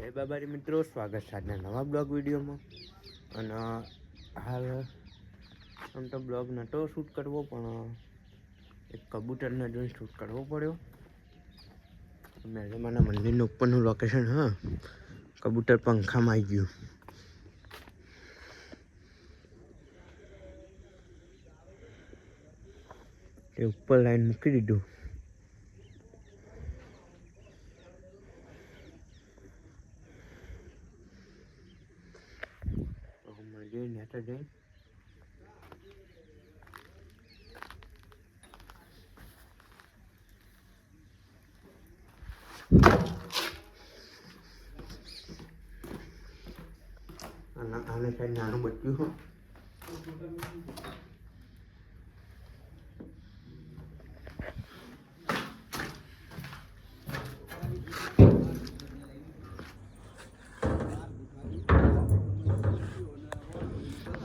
જય બાબારી મિત્રો, સ્વાગત છે આજના નવા બ્લોગ વિડીયોમાં. અને હાલ આમ તો બ્લોગ નહોતો શૂટ કરવો, પણ એક કબૂતરના જોઈને શૂટ કરવો પડ્યો. મેલમાના મંદિરનું ઉપરનું લોકેશન. હા, કબૂતર પંખામાં આવી ગયું. એ ઉપર લાઈન મૂકી દીધું. મળીએ નેતા જઈને. આને કઈ નાનું બચ્યું.